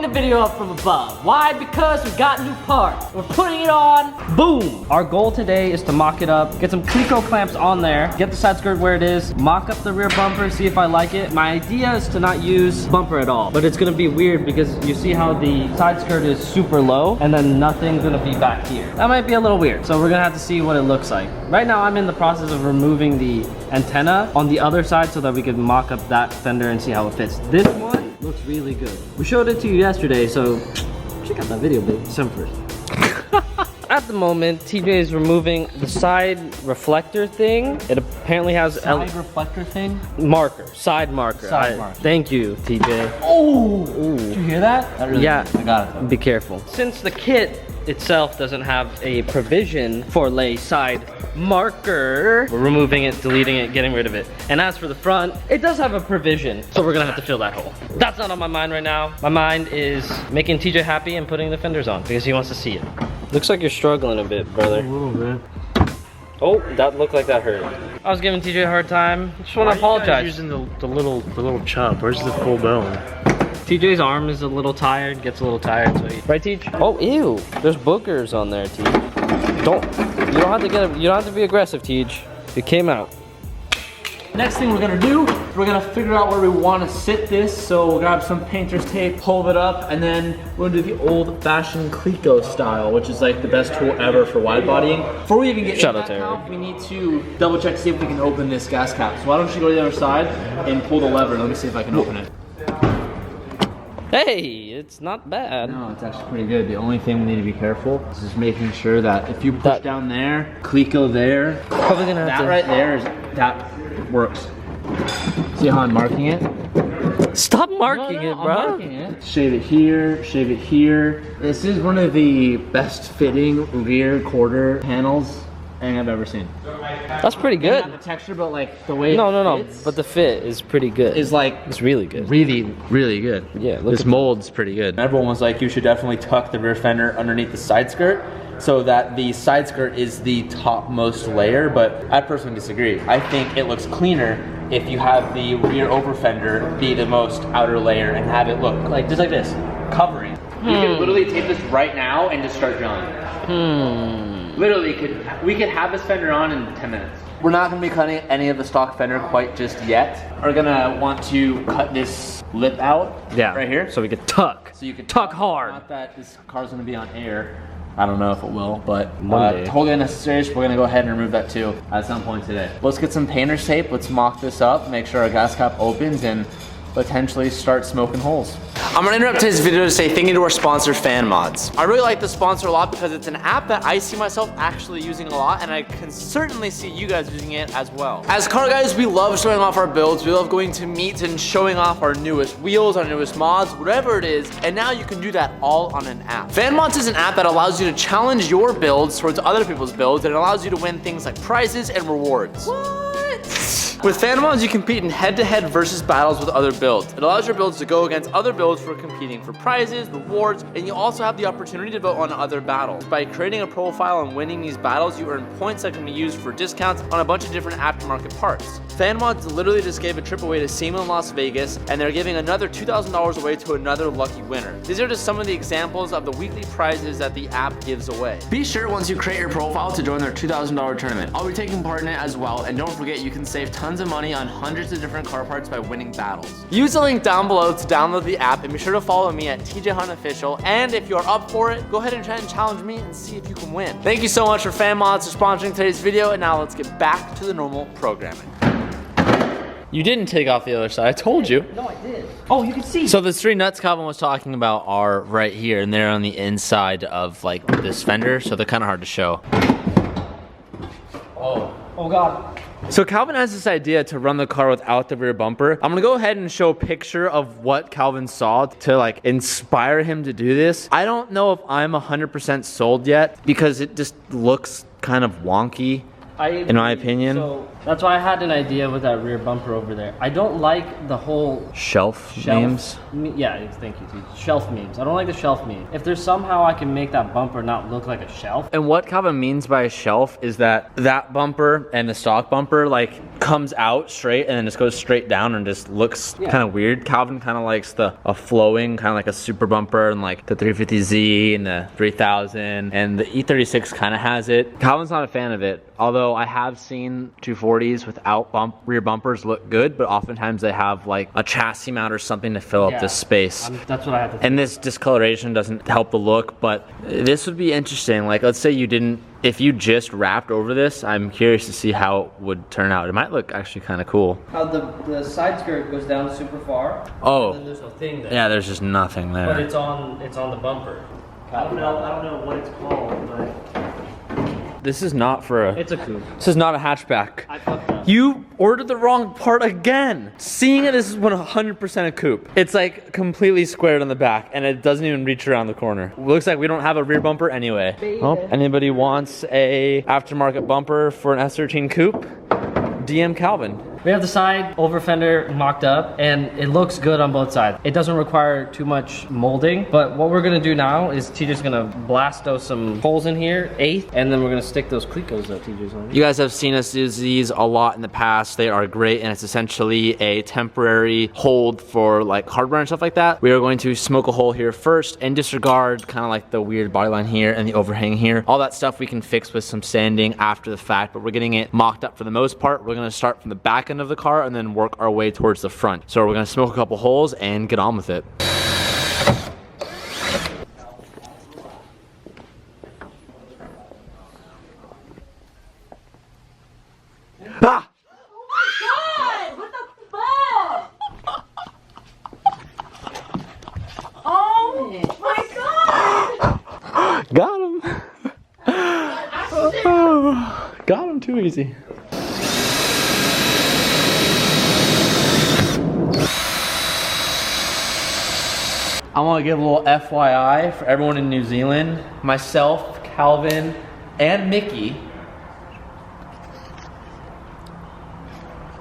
opening the video up from above. Why? Because we got new parts. We're putting it on. Boom. Our goal today is to mock it up, get some Cleco clamps on there, get the side skirt where it is, mock up the rear bumper, see if I like it. My idea is to not use bumper at all, but it's gonna be weird because you see how the side skirt is super low and then nothing's gonna be back here. That might be a little weird. So we're gonna have to see what it looks like. Right now I'm in the process of removing the antenna on the other side so that we can mock up that fender and see how it fits. This one looks really good. We showed it to you yesterday, so check out that video, baby. Some first. At the moment, TJ is removing the side reflector thing. It apparently has side reflector thing? Marker, side marker. Marker. Thank you, TJ. Oh! Did you hear that? Really, yeah, I got it though. Be careful. Since the kit itself doesn't have a provision for lay side marker, we're removing it, deleting it, getting rid of it. And as for the front, it does have a provision, so we're gonna have to fill that hole. That's not on my mind right now. My mind is making TJ happy and putting the fenders on because he wants to see it. Looks like you're struggling a bit, brother. A little bit. Oh, that looked like that hurt. I was giving TJ a hard time. Just want to apologize. Using the little chop. Where's the full bone? TJ's arm is a little tired, gets a little tired, so right, Teach? Oh, ew. There's boogers on there, Teach. You don't have to be aggressive, Teach. It came out. Next thing we're gonna do, we're gonna figure out where we wanna sit this. So we'll grab some painter's tape, hold it up, and then we're gonna do the old-fashioned Cleco style, which is like the best tool ever for wide bodying. Before we even get into that now, we need to double check to see if we can open this gas cap. So why don't you go to the other side and pull the lever. Let me see if I can open it. Hey, it's not bad. No, it's actually pretty good. The only thing we need to be careful is just making sure that if you push down there, Cleco there, probably gonna have that right there that works. See how I'm marking it? Stop marking it, bro. I'm marking it. Shave it here, shave it here. This is one of the best fitting rear quarter panels I've ever seen. That's pretty good. Not the texture, but like the way no, it fits but the fit is pretty good. is like it's really good. Really, really good. Yeah, look this mold's pretty good. Everyone was like, you should definitely tuck the rear fender underneath the side skirt so that the side skirt is the topmost layer, but I personally disagree. I think it looks cleaner if you have the rear over fender be the most outer layer and have it look like just like this, covering. You can literally take this right now and just start drawing. Literally, we could have this fender on in 10 minutes. We're not gonna be cutting any of the stock fender quite just yet. We're gonna want to cut this lip out right here. So we could tuck. So you can tuck hard. Not that this car's gonna be on air. I don't know if it will, but Monday. totally unnecessary, so we're gonna go ahead and remove that too at some point today. Let's get some painter's tape, let's mock this up, make sure our gas cap opens, and potentially start smoking holes. I'm gonna interrupt today's video to say thank you to our sponsor, Fan Mods. I really like this sponsor a lot because it's an app that I see myself actually using a lot, and I can certainly see you guys using it as well. As car guys, we love showing off our builds. We love going to meets and showing off our newest wheels, our newest mods, whatever it is, and now you can do that all on an app. Fan Mods is an app that allows you to challenge your builds towards other people's builds, and it allows you to win things like prizes and rewards. With Fan Mods, you compete in head-to-head versus battles with other builds. It allows your builds to go against other builds for competing for prizes, rewards, and you also have the opportunity to vote on other battles. By creating a profile and winning these battles, you earn points that can be used for discounts on a bunch of different aftermarket parts. Fan Mods literally just gave a trip away to SEMA in Las Vegas, and they're giving another $2,000 away to another lucky winner. These are just some of the examples of the weekly prizes that the app gives away. Be sure once you create your profile to join their $2,000 tournament. I'll be taking part in it as well, and don't forget you can save tons of money on hundreds of different car parts by winning battles. Use the link down below to download the app, and be sure to follow me at TJ Hunt Official, and if you're up for it, go ahead and try and challenge me and see if you can win. Thank you so much for Fan Mods for sponsoring today's video, and now let's get back to the normal programming. You didn't take off the other side, I told you. No, I did. Oh, you can see. So the three nuts Calvin was talking about are right here, and they're on the inside of like this fender, so they're kind of hard to show. Oh God. So Calvin has this idea to run the car without the rear bumper. I'm gonna go ahead and show a picture of what Calvin saw to like inspire him to do this. I don't know if I'm 100% sold yet because it just looks kind of wonky. In my opinion. So that's why I had an idea with that rear bumper over there. I don't like the whole shelf memes. Yeah, thank you, T. Shelf memes. I don't like the shelf meme. If there's somehow I can make that bumper not look like a shelf. And what Calvin means by a shelf is that that bumper and the stock bumper, like comes out straight and then just goes straight down and just looks kind of weird. Calvin kind of likes a flowing, kind of like a super bumper, and like the 350Z and the 3000, and the E36 kind of has it. Calvin's not a fan of it, although I have seen 240s without rear bumpers look good, but oftentimes they have like a chassis mount or something to fill up this space. That's what I have to think. And this discoloration doesn't help the look, but this would be interesting. Like, let's say you didn't, if you just wrapped over this, I'm curious to see how it would turn out. It might look actually kind of cool. How the side skirt goes down super far. Oh. And then there's no thing there. Yeah, there's just nothing there. But it's on the bumper. I don't know what it's called, but This is not for a... it's a coupe. This is not a hatchback. I fucked up. You ordered the wrong part again. Seeing it, this is 100% a coupe. It's like completely squared on the back and it doesn't even reach around the corner. Looks like we don't have a rear bumper anyway. Oh, anybody wants a aftermarket bumper for an S13 coupe? DM Calvin. We have the side over fender mocked up and it looks good on both sides. It doesn't require too much molding, but what we're gonna do now is TJ's gonna blast those some holes in here, and then we're gonna stick those Clicos that TJ's on. You guys have seen us use these a lot in the past. They are great and it's essentially a temporary hold for like hardware and stuff like that. We are going to smoke a hole here first and disregard kind of like the weird bodyline here and the overhang here. All that stuff we can fix with some sanding after the fact, but we're getting it mocked up for the most part. We're gonna start from the back end of the car and then work our way towards the front. So we're gonna smoke a couple holes and get on with it. Ah! God! What the fuck? Oh my God! Got him! Oh, got him too easy. I want to give a little FYI for everyone in New Zealand. Myself, Calvin, and Mickey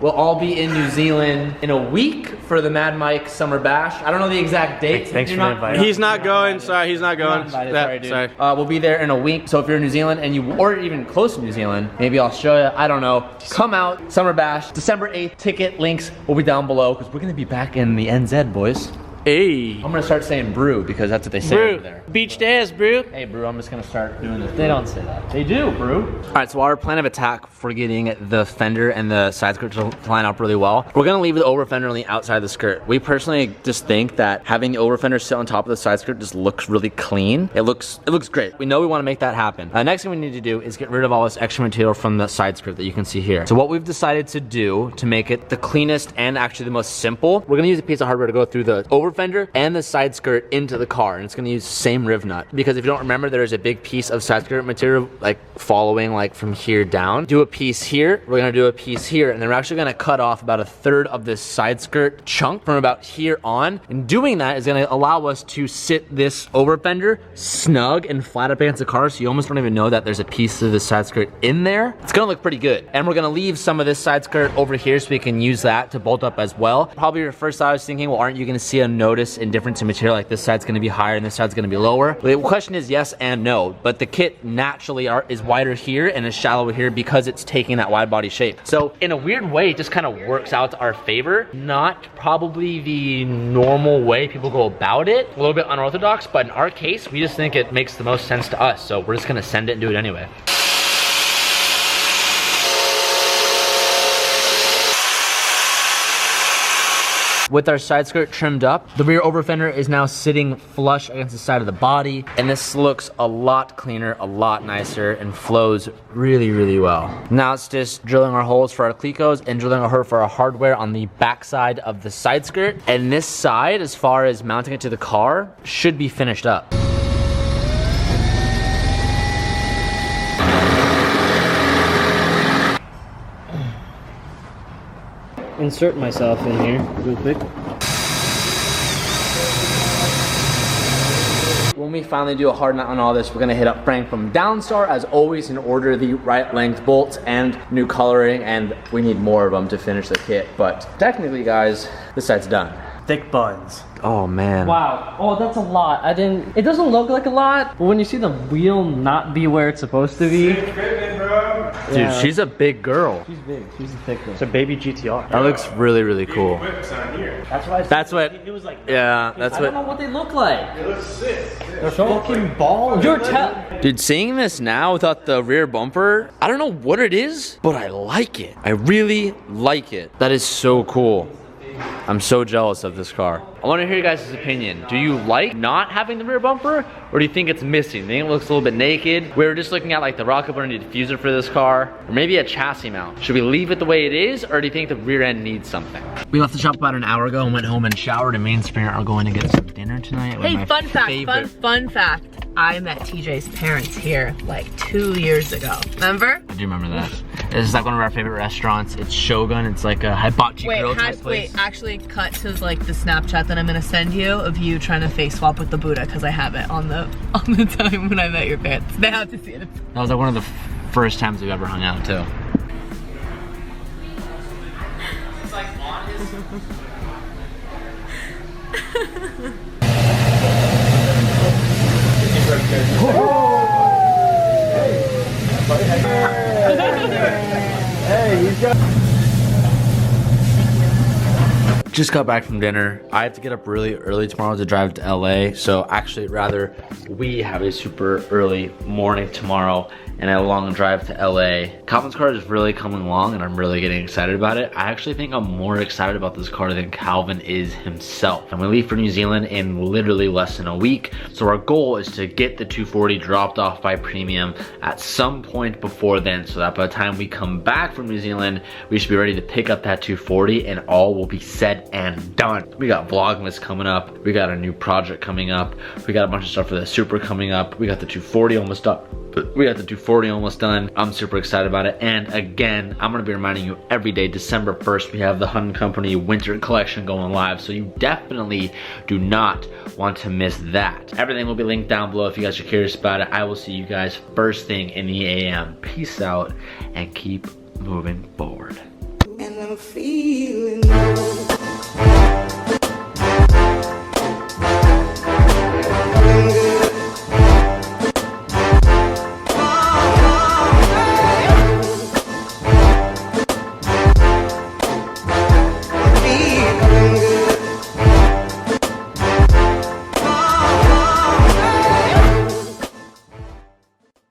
will all be in New Zealand in a week for the Mad Mike Summer Bash. I don't know the exact date. Thanks for the invite. He's not going. Sorry, he's not going. Sorry, dude. Sorry. We'll be there in a week. So if you're in New Zealand and you, or even close to New Zealand, maybe I'll show you. I don't know. Come out, Summer Bash, December 8th. Ticket links will be down below because we're gonna be back in the NZ, boys. Hey. I'm gonna start saying brew because that's what they say over there. Beach days, brew. Hey, brew. I'm just gonna start doing this. They don't say that. They do, brew. All right, so our plan of attack for getting the fender and the side skirt to line up really well, we're gonna leave the over fender on the outside of the skirt. We personally just think that having the over fender sit on top of the side skirt just looks really clean. It looks great. We know we wanna make that happen. Next thing we need to do is get rid of all this extra material from the side skirt that you can see here. So what we've decided to do to make it the cleanest and actually the most simple, we're gonna use a piece of hardware to go through the over fender and the side skirt into the car, and it's gonna use the same riv nut. Because if you don't remember, there's a big piece of side skirt material like following like from here down. Do a piece here, we're gonna do a piece here, and then we're actually gonna cut off about 1/3 of this side skirt chunk from about here on. And doing that is gonna allow us to sit this over fender snug and flat up against the car, so you almost don't even know that there's a piece of the side skirt in there. It's gonna look pretty good. And we're gonna leave some of this side skirt over here so we can use that to bolt up as well. Probably your first thought I was thinking, well, aren't you gonna see a notice in difference in material, like this side's gonna be higher and this side's gonna be lower? The question is yes and no, but the kit naturally is wider here and is shallower here because it's taking that wide body shape. So in a weird way, it just kind of works out to our favor. Not probably the normal way people go about it, a little bit unorthodox, but in our case, we just think it makes the most sense to us. So we're just gonna send it and do it anyway. With our side skirt trimmed up, the rear over fender is now sitting flush against the side of the body, and this looks a lot cleaner, a lot nicer, and flows really, really well. Now it's just drilling our holes for our Clicos and drilling a hole for our hardware on the back side of the side skirt. And this side, as far as mounting it to the car, should be finished up. Insert myself in here real quick. When we finally do a hard nut on all this, we're gonna hit up Frank from Downstar as always and order the right length bolts and new coloring, and we need more of them to finish the kit. But technically, guys, this side's done. Thick buns. Oh man. Wow. Oh, that's a lot. It doesn't look like a lot, but when you see the wheel not be where it's supposed to be. Equipment, bro. Dude, she's a big girl. She's big. She's a thick girl. It's a baby GTR. That looks really, really cool. That's why. That's what. It was like. Yeah, that's I don't know what. what they look like. They look sick. They're fucking balls. You're Dude, seeing this now without the rear bumper, I don't know what it is, but I like it. I really like it. That is so cool. I'm so jealous of this car. I want to hear you guys' opinion. Do you like not having the rear bumper, or do you think it's missing? Do you think it looks a little bit naked? We were just looking at like the rocket bar and the diffuser for this car, or maybe a chassis mount. Should we leave it the way it is, or do you think the rear end needs something? We left the shop about an hour ago and went home and showered, and me and Spirit are going to get some dinner tonight. Hey, fun fact. I met TJ's parents here like 2 years ago. Remember? I do remember that. This is like one of our favorite restaurants. It's Shogun. It's like a hibachi grill type place. Wait, actually cut to like the Snapchat that I'm gonna send you of you trying to face swap with the Buddha, because I have it on the time when I met your parents. They have to see it. That was like one of the first times we've ever hung out too. It's like on his... Just got back from dinner. I have to get up really early tomorrow to drive to LA. So actually rather we have a super early morning tomorrow and a long drive to LA. Calvin's car is really coming along and I'm really getting excited about it. I actually think I'm more excited about this car than Calvin is himself. And we leave for New Zealand in literally less than a week. So our goal is to get the 240 dropped off by Premium at some point before then, so that by the time we come back from New Zealand, we should be ready to pick up that 240 and all will be said and done. We got Vlogmas coming up. We got a new project coming up. We got a bunch of stuff for the Super coming up. We got the 240 almost done. We got the 240 almost done. I'm super excited about it. And again, I'm gonna be reminding you every day, December 1st, we have the Hunt Company winter collection going live. So you definitely do not want to miss that. Everything will be linked down below if you guys are curious about it. I will see you guys first thing in the AM. Peace out and keep moving forward. And I'm feeling